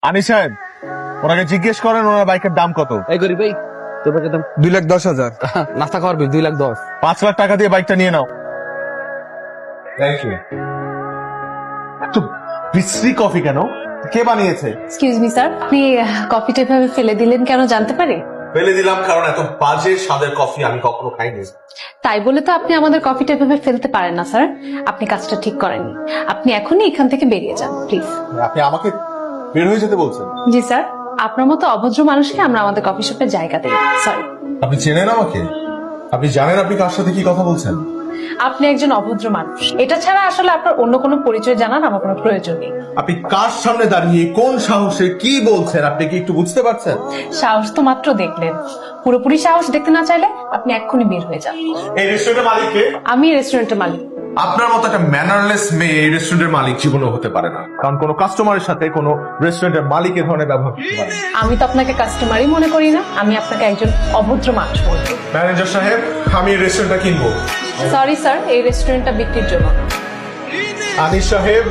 আনিস সাহেব, ওনাকে জিজ্ঞেস করেন ওনার বাইকের দাম কত। এই গরিব ভাই, তোর বাইকের দাম 2,10,000। নাস্তা খাওয়ার বিল 2,10,000। 5 লাখ টাকা দিয়ে বাইকটা নিয়ে নাও। Thank you. এত বিশ্রী কফি কেন? কে বানিয়েছে? এক্সকিউজ মি স্যার, আপনি কফিটা এভাবে ফেলে দিলেন কেন জানতে পারি? ফেলে দিলাম কারণ এত বাজে স্বাদের কফি আমি কখনো খাইনি। তাই বলে তো আপনি আমাদের কফিটা এভাবে ফেলতে পারেন না স্যার। আপনি কাজটা ঠিক করেননি। আপনি এখনই এখান থেকে বেরিয়ে যান প্লিজ। আপনি আমাকে বের হয়ে যেতে বলছেন? জি স্যার, আপনার মতো অভদ্র মানুষকে আমরা আমাদের কফি শপে জায়গা দিই। সরি। আপনি চেনেন আমাকে? আপনি জানেন আপনি কার সাথে কি কথা বলছেন? আপনি একজন অভদ্র মানুষ। এটা ছাড়া আসলে আপনার অন্য কোনো পরিচয় জানার আমার কোনো প্রয়োজন নেই। আপনি কার সামনে দাঁড়িয়ে কোন সাহসে কি বলছেন আপনি কি একটু বুঝতে পারছেন? সাহস তো মাত্র দেখলেন, পুরোপুরি সাহস দেখতে না চাইলে আপনি এক্ষুনি বের হয়ে যান। এই রেস্টুরেন্টের মালিক কে? আমি রেস্টুরেন্টের মালিক। আপনার মতো একটা ম্যানারলেস মেয়ে এই রেস্টুরেন্টের মালিক জীবনেও হতে পারে না, কারণ কোনো কাস্টমারের সাথে কোনো রেস্টুরেন্টের মালিক এ ধরনের ব্যবহার করতে পারে না। আমি তো আপনাকে কাস্টমারই মনে করি না, আমি আপনাকে একজন অভদ্র মানুষ মনে করি। ম্যানেজার সাহেব, আমি এই রেস্টুরেন্টটা কিনবো। সরি স্যার, এই রেস্টুরেন্টটা বিক্রির জন্য না। আনিস সাহেব,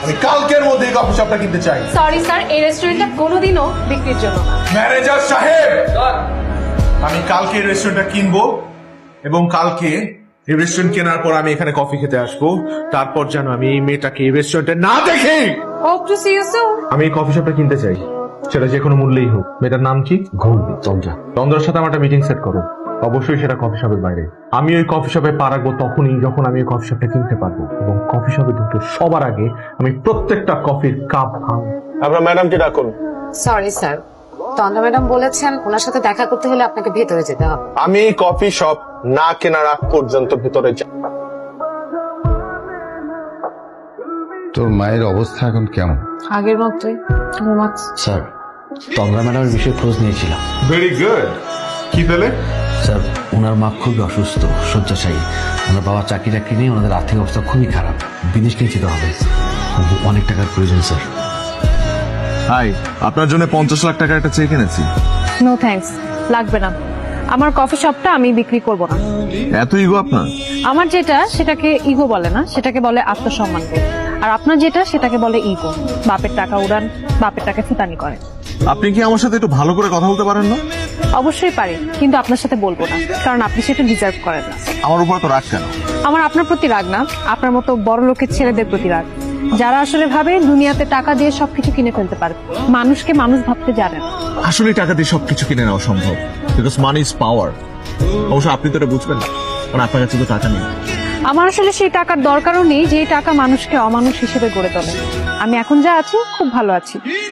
আমি কালকের মধ্যে এই কফি শপটা কিনতে চাই। সরি স্যার, এই রেস্টুরেন্টটা কোনোদিনও বিক্রির জন্য না। ম্যানেজার সাহেব, আমি কালকে এই রেস্টুরেন্টটা কিনবো এবং কালকে এই রেস্টুরেন্ট কেনার পর আমি এখানে কফি খেতে আসবো। তারপর যেন আমি এই মেয়েটাকে এই রেস্টুরেন্টে না দেখি। Hope to see you soon. আমি এই কফি শপটা কিনতে চাই, সেটা যে কোনো মূল্যেই হোক। মেয়েটার নাম কি? ঘুমবি চন্দ্রা। চন্দ্রের সাথে আমার একটা মিটিং সেট করো, অবশ্যই সেটা কফি শপের বাইরে। আমি ওই কফি শপে পা রাখবো তখনই যখন আমি ওই কফি শপটা কিনতে পারবো, এবং কফি শপে ঢুকে সবার আগে আমি প্রত্যেকটা কফির কাপ ভাঙবো। আপনার ম্যাডামকে ডাকুন। সরি স্যার, তন্দ্রা ম্যাডাম বলেছেন ওনার সাথে দেখা করতে হলে আপনাকে ভেতরে যেতে হবে। আমি এই কফি শপ না কেনার আগ পর্যন্ত ভেতরে যাব। তোর মায়ের অবস্থা এখন কেমন? আগের মতোই ঘুমাচ্ছে। স্যার, তন্দ্রা ম্যাডামের বিষয়ে খোঁজ নিয়েছিলাম। Very good. কি পেলে? স্যার, ওনার মা খুবই অসুস্থ, শয্যাশায়ী। ওনার বাবা চাকরি টাকরি নিয়ে ওনাদের আর্থিক অবস্থা খুবই খারাপ। বিদেশ নিয়ে যেতে হবে, অনেক টাকার প্রয়োজন স্যার। হাই, আপনার জন্য 50 লাখ টাকার একটা চেক এনেছি। নো থ্যাঙ্কস, লাগবে না। আমার কফি শপটা আমি বিক্রি করব না। এত ইগো আপনার? আমার যেটা সেটাকে ইগো বলে না, সেটাকে বলে আত্মসম্মান বোধ। আর আপনার যেটা সেটাকে বলে ইগো। বাপের টাকা উড়ান, বাপের টাকা ফুটানি করে। আপনি কি আমার সাথে একটু ভালো করে কথা বলতে পারেন না? অবশ্যই পারি, কিন্তু আপনার সাথে বলবো না, কারণ আপনি সেটা ডিজার্ভ করেন না। আমার উপর তো রাগ কেন? আমার আপনার প্রতি রাগ না, আপনার মতো বড় লোকের ছেলেদের প্রতি রাগ, যারা আসলে ভাবে দুনিয়াতে টাকা দিয়ে সবকিছু কিনে ফেলতে পারে। মানুষকে মানুষ ভাবতে জানে না। আসলে টাকা দিয়ে সবকিছু কিনে নেওয়া সম্ভব, বিকজ মানি ইজ পাওয়ার। অবশ্য আপনি তো এটা বুঝবেন না, কারণ আপনার কাছে তো টাকা নেই। আমার আসলে সেই টাকার দরকারও নেই যে টাকা মানুষকে অমানুষ হিসেবে গড়ে তোলে। আমি এখন যা আছি খুব ভালো আছি।